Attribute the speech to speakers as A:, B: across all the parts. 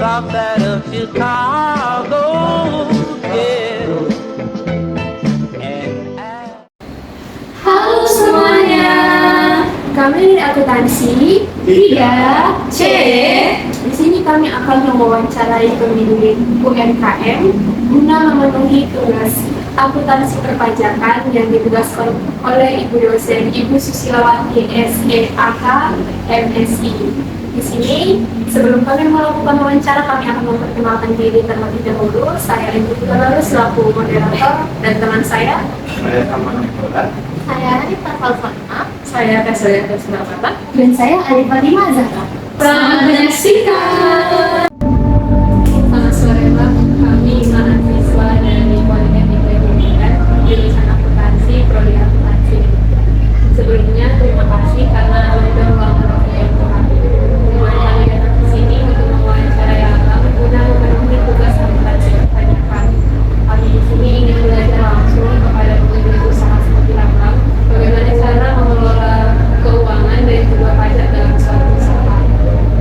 A: dropped out of Chicago. Yeah.
B: Halo semuanya, kami dari akuntansi 3C. Di sini kami akan mewawancarai pemilih UMKM guna memenuhi tugas akuntansi perpajakan yang ditugaskan oleh Ibu dosen Ibu Susilawati SEAK MSI. Di sini, sebelum kami melakukan wawancara, kami akan memperkenalkan diri terlebih dahulu. Saya Ibu Lalu selaku moderator dan teman saya.
C: Saya Arifah Falfana.
B: Saya Kasoya Kesnapata.
C: Dan saya Arifah Lima Zahra.
B: Selamat menyaksikan. Selamat sore Mbak, kami mahasiswa dari Politeknik Pendidikan jurusan akuntansi, prodi akuntansi. Sebelumnya terima kasih karena sudah meluangkan waktu yang tepat buat kami datang ke sini untuk mewawancarai Abang guna memenuhi tugas akuntansi perpajakan. Kami di sini ingin belajar langsung kepada pemilik usaha seperti Abang bagaimana cara mengelola keuangan dan juga pajak dalam suatu usaha.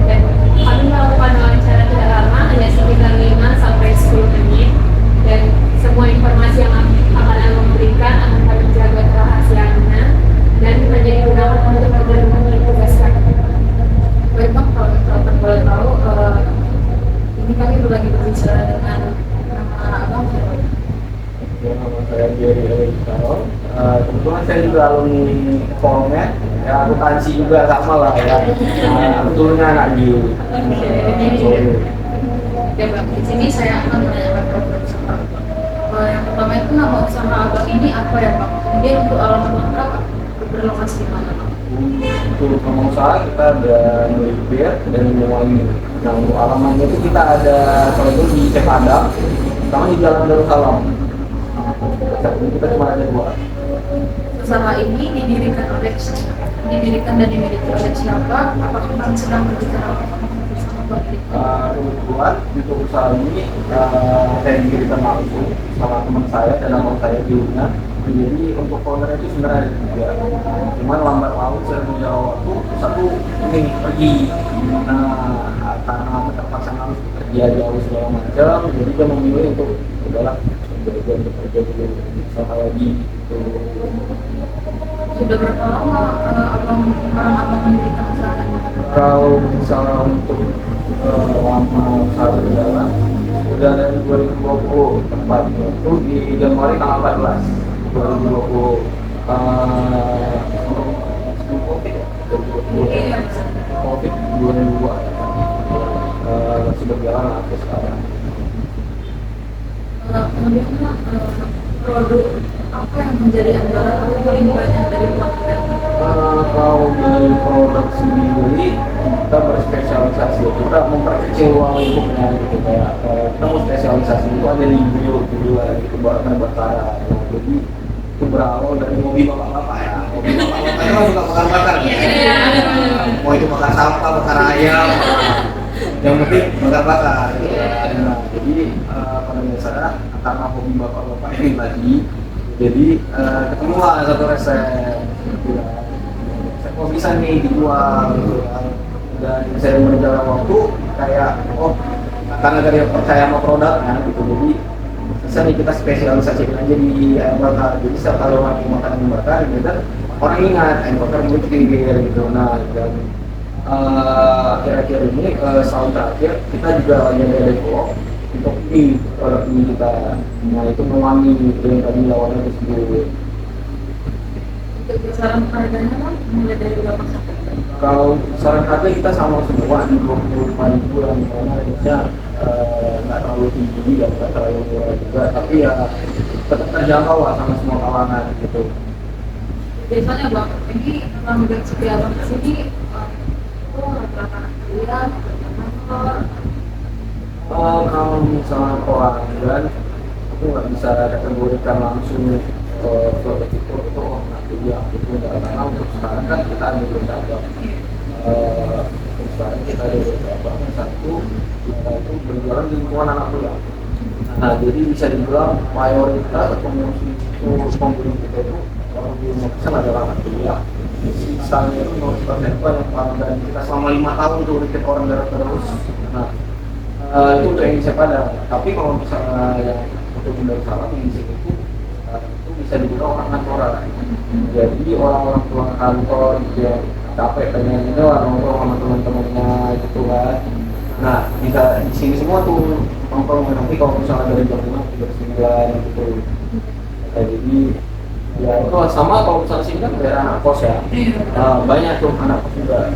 B: Dan kami melakukan wawancara tidak lama, hanya sekitar 5 sampai 10 menit. Dan semua informasi yang akan Abang berikan akan kami jaga kerahasiaannya dan hanya digunakan untuk memenuhi tugas kami. Baik Bang, kalau teman-teman boleh tahu, ini kami lagi berbicara dengan nama Abang.
D: Nama saya Jerry Elizal. Kebetulan saya juga alumni Polmed, ya akuntansi juga sama lah ya. Betulnya anak Giu.
B: Oke Bang, di sini saya akan menanyakan program usaha. Yang pertama itu nama usaha Abang ini apa ya Bang? Kemudian untuk alamat lengkap berlokasi di mana Bang?
D: Untuk nama usaha kita ada Melipir dan Mewangi. Nah untuk alamatnya itu kita ada kalau itu di Cepadang, sama di Jalan Darussalam. Saat ini kita cuma ada 2.
B: Usaha ini didirikan dan dimiliki oleh siapa? Apakah Bang sedang berbicara bersama Bang?
D: Kebetulan untuk usaha ini saya didirikan langsung sama teman saya dan abang saya Giunya. Jadi untuk founder itu sebenarnya ada 3, cuman lambat laun saya punya waktu satu ini pergi, karena terpaksa harus kerja jauh segala macam, jadi dia memilih untuk udahlah untuk kerja dulu usaha lagi gitu.
B: Sudah berapa lama Abang mendirikan usaha ini?
D: Kalau misalnya untuk lama usaha berjalan udah dari 2020 tepatnya itu di Januari tanggal 14 2020 sebelum COVID ya, 2020 COVID 2002 masih berjalan sampai sekarang.
B: Kemudian produk apa yang menjadi andalan atau paling banyak dari pelanggan?
D: Kalau dari produk sendiri kita berspesialisasi, kita memperkecil ruang lingkupnya gitu, kayak kita mau spesialisasi itu ada librio juga gitu buat bakar. Jadi itu berawal dari hobi bapak-bapak ya. Hobi bapak-bapak itu kan suka bakar-bakar. Mau itu bakar sampah, bakar ayam, yang penting bakar-bakar. Nah, jadi pada dasarnya karena hobi bapak-bapak ini tadi, jadi ketemulah satu resep. Kok bisa nih dijual gitu kan. Dan saya berjalan waktu kayak karena dari percaya sama produknya gitu, jadi bisa nih kita spesialisasi aja di ayam bakar. Jadi setiap kali orang makan ayam bakar gitu, orang ingat ayam bakar Mulkir gitu. Nah dan akhir-akhir ini tahun terakhir kita juga lagi ada develop untuk produk ini kita. Nah itu Mewangi yang tadi lawannya tersebut.
B: Untuk saran harganya Bang, mulai dari berapa sampai?
D: Kalau saran harga kita sama semua di 25.000 yang mana harusnya nggak terlalu tinggi dan nggak terlalu murah juga, tapi ya tetap terjangkau lah sama semua kalangan gitu.
B: Biasanya Bang, ini memang dari segi Abang ke sini itu rata-rata kuliah atau kantor?
D: Kalau misalnya pelanggan aku nggak bisa kategorikan langsung ke itu ya itu karena untuk sekarang kan kita ada beberapa sekarang kita ada beberapa satu kita itu berjualan di lingkungan anak kuliah. Nah jadi bisa dibilang mayoritas pembeli kita itu kalau di 50% adalah anak kuliah. Sisanya itu 0% yang pelanggan kita selama 5 tahun tuh repeat order terus. Nah Itu untuk Indonesia Padang. Tapi kalau misalnya yang untuk Darussalam yang di sini itu itu bisa dibilang orang kantoran. Jadi orang-orang pulang kantor gitu yang capek pengen itu nongkrong sama teman-temannya gitu kan. Nah bisa di sini semua tuh nongkrong, nanti kalau misalnya dari jam 5 sampai jam 9 gitu. Nah, jadi ya itu sama kalau misalnya sini kan daerah anak kos ya. Banyak tuh anak kos juga.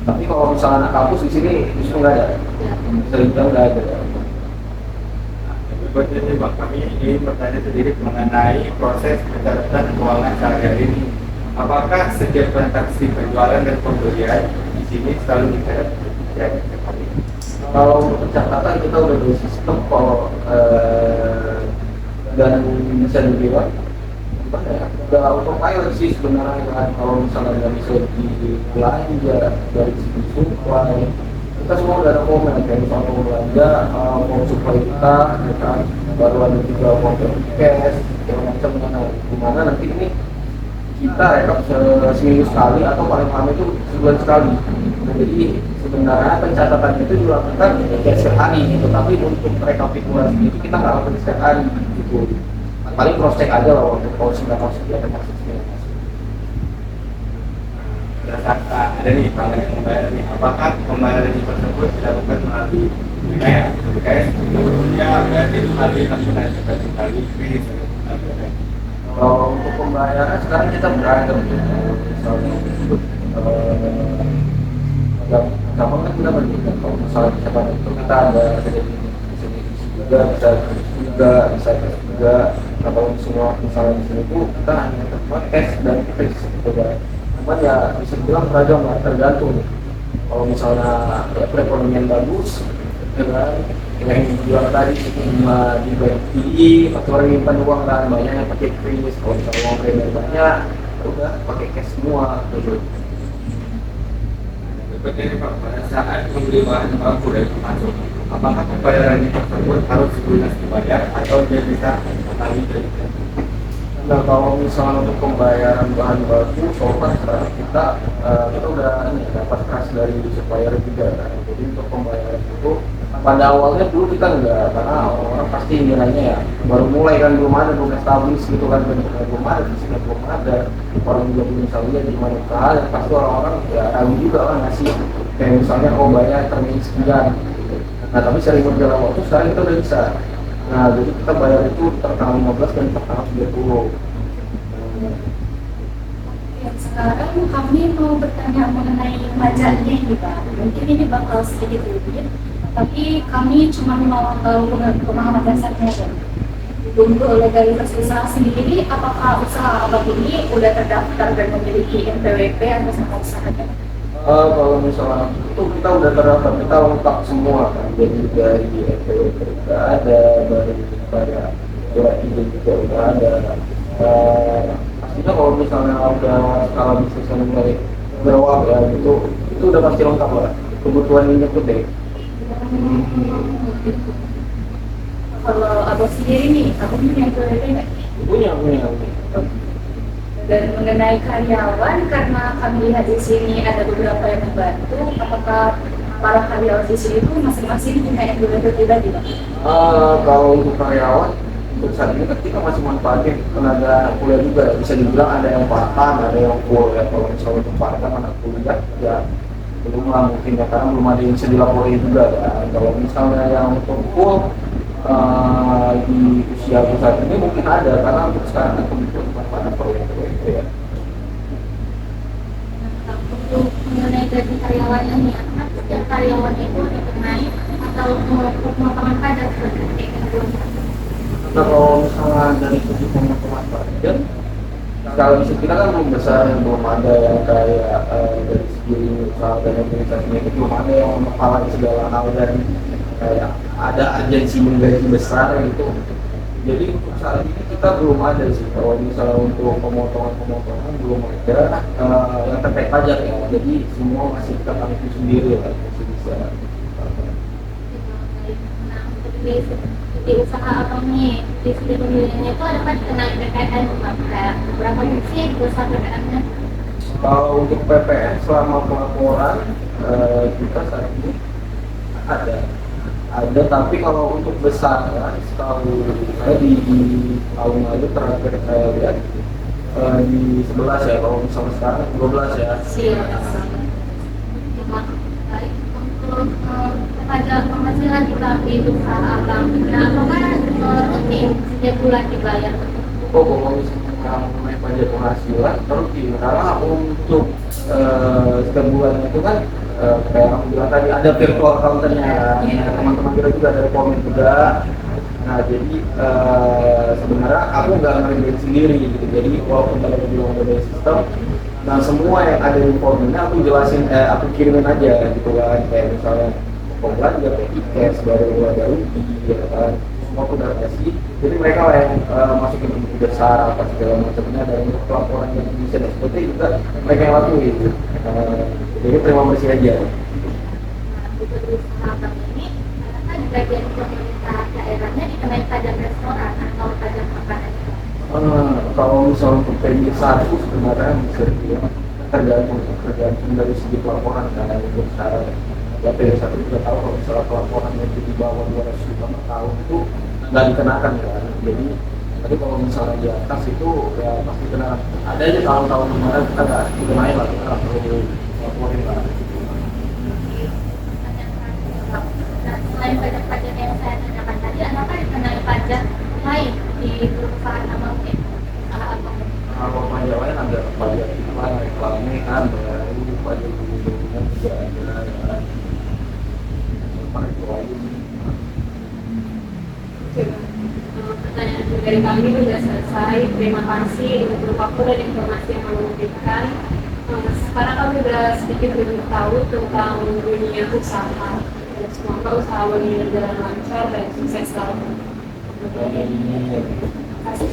D: Tapi kalau misalnya anak kampus di sini justru nggak ada. Bisa dibilang nggak ada.
E: Jadi Bang, kami ingin bertanya sedikit mengenai proses pencatatan keuangan sehari-hari ini. Apakah setiap transaksi penjualan dan pembelian di sini selalu dicatat? Ya,
D: Kalau untuk pencatatan kita udah ada sistem kalau dan bisa dibilang gimana ya, udah autopilot sih sebenarnya kan. Kalau misalnya dari segi belanja, dari segi supply, kita semua udah ada komen kayak misalnya mau belanja, mau supply kita, ya kan, baru ada juga mau cash, segala macam gimana nanti ini kita rekap seminggu sekali atau paling lama itu sebulan sekali. Nah, jadi sebenarnya pencatatan itu dilakukan ya setiap hari gitu, tapi untuk rekapitulasi itu kita nggak lakukan setiap hari gitu. Paling cross check aja lah untuk kalau sudah masuk ada maksudnya.
E: berdasarkan ada nih pelanggan yang membayar nih, apakah pembayaran tersebut dilakukan melalui BKS? Ya berarti melalui nasional seperti kali kris.
D: Kalau untuk pembayaran sekarang kita beragam gitu. Misalnya gampang kan kita berbeda. Kalau misalnya misalkan itu kita ada juga bisa cash juga, atau semua misalnya di sini tuh kita hanya terima cash dan kris gitu kan. Cuman ya bisa dibilang beragam lah, tergantung. Kalau misalnya ya perekonomian bagus, ya kan, yang dijual tadi cuma di BNI atau orang nyimpan uang kan banyak yang pakai kris. Kalau misalnya uang beredar banyak, ya udah pakai cash semua gitu.
E: Seperti Pak, pada saat membeli bahan baku dari masuk, apakah pembayaran tersebut harus lunas dibayar atau dia bisa kembali dari?
D: Nah kalau misalnya untuk pembayaran bahan baku, so far sekarang kita udah dapat kas dari supplier juga kan. Jadi untuk pembayaran itu pada awalnya dulu kita enggak, karena orang pasti nilainya ya baru mulai kan, belum ada, belum established gitu kan, belum ada di sini, belum ada orang juga belum bisa lihat di mana usaha, dan pasti orang-orang ya ragu juga kan ngasih kayak misalnya bayar termin sekian gitu. Nah tapi sering berjalan waktu sekarang kita udah bisa. Nah, jadi kita bayar itu tertanggal 15 dan tertanggal 30.
C: Ya, sekarang kami mau bertanya mengenai pajaknya ini Pak. Mungkin ini bakal sedikit rumit, tapi kami cuma mau tahu pemahaman dasarnya kan. Untuk legalitas usaha sendiri, apakah usaha abang ini udah terdaftar dan memiliki NPWP atau sama usahanya?
D: Kalau misalnya itu kita udah terdaftar, kita lengkap semua kan. Jadi dari NPWP juga ada, dari kayak surat izin juga udah ada. Pastinya kalau misalnya udah skala bisnisnya mulai berawal ya, itu udah pasti lengkap lah. Kebutuhan minyak gede.
C: Kalau abang sendiri nih, abang punya NPWP nggak?
D: Punya.
C: Dan mengenai karyawan, karena kami lihat di sini ada beberapa yang membantu, apakah para karyawan di sini itu masing-masing punya NPWP pribadi, Pak?
D: Kalau untuk karyawan, untuk saat ini kan kita masih manfaatin tenaga kuliah juga. Bisa dibilang ada yang part-time, ada yang full ya. Kalau misalnya untuk part-time anak kuliah ya belum lah mungkin ya, karena belum ada yang bisa dilaporin juga kan. Kalau misalnya yang untuk full di usia saat ini mungkin ada, karena untuk sekarang kan kebetulan mana perlu ya.
C: Untuk mengenai gaji karyawannya nih, apakah setiap karyawan itu dikenai atau pemotongan pajak seperti itu?
D: Nah kalau misalnya dari segi pemotongan pajak, kalau bisa kita kan belum besar, belum ada yang kayak dari segi usaha dan organisasinya itu belum ada yang menghalangi segala hal, dan kayak ada agensi menggaji besar gitu. Jadi untuk saat ini kita belum ada sih, kalau misalnya untuk pemotongan belum ada yang terkait pajak ya. Jadi semua masih kita tanggung sendiri lah, masih bisa.
C: Nah, untuk di usaha abang nih, di sini pemilihannya itu ada kan kena PPN, kayak berapa sih dosa PPN-nya?
D: Kalau untuk PPN selama pelaporan kita saat ini ada ada, tapi kalau untuk besar ya, setahu saya di tahun lalu terakhir saya lihat di 11 ya, kalau misalnya sekarang 12 ya.
B: Siap.
C: Baik, untuk pajak penghasilan di usaha abangnya, apakah rutin setiap bulan dibayar?
D: Oh, kalau misalnya mengenai pajak penghasilan rutin, karena untuk setiap bulan itu kan kayak aku bilang tadi ada virtual accountant-nya kan. Nah, teman-teman kita juga ada komen juga. Nah, jadi sebenarnya aku nggak ngerjain sendiri gitu. Jadi walaupun kalian bilang ada dari sistem, nah semua yang ada di formunya aku jelasin, aku kirimin aja gitu kan. Kayak misalnya mau belanja, kayak e-cash, baru ada rugi, ya kan. Semua aku udah kasih. Jadi mereka lah yang masukin buku besar apa segala macamnya, dan untuk pelaporan yang bisa dan seperti itu juga mereka yang lakuin gitu. Jadi terima kasih aja.
C: Untuk usaha abang ini, apakah di bagian pemerintah daerahnya dikenai pajak restoran atau pajak makanan?
D: Kalau misalnya untuk PJ1 sebenarnya bisa dibilang tergantung dari segi pelaporan kan. Untuk secara ya PJ1 juga tahu kalau misalnya pelaporannya itu di bawah 200 juta per tahun itu nggak dikenakan kan. Jadi tapi kalau misalnya di atas itu ya pasti kena. Ada aja tahun-tahun kemarin kita nggak dikenain lah, kita nggak perlu laporin lah.
C: Nah, selain pajak-pajak yang saya tanyakan tadi, apakah dikenai pajak lain di perusahaan abang ini? Usaha abang?
D: Kalau pajak lain ada pajak iklan, reklame kan, baru pajak hubungan juga ada ya. Pajak lain.
B: Pertanyaan dari kami sudah selesai. Terima kasih untuk waktu dan informasi yang kamu berikan. Sekarang kami sudah sedikit lebih tahu tentang dunia usaha. Semoga usaha ini berjalan lancar dan sukses selalu.
D: Ini
B: Terima kasih.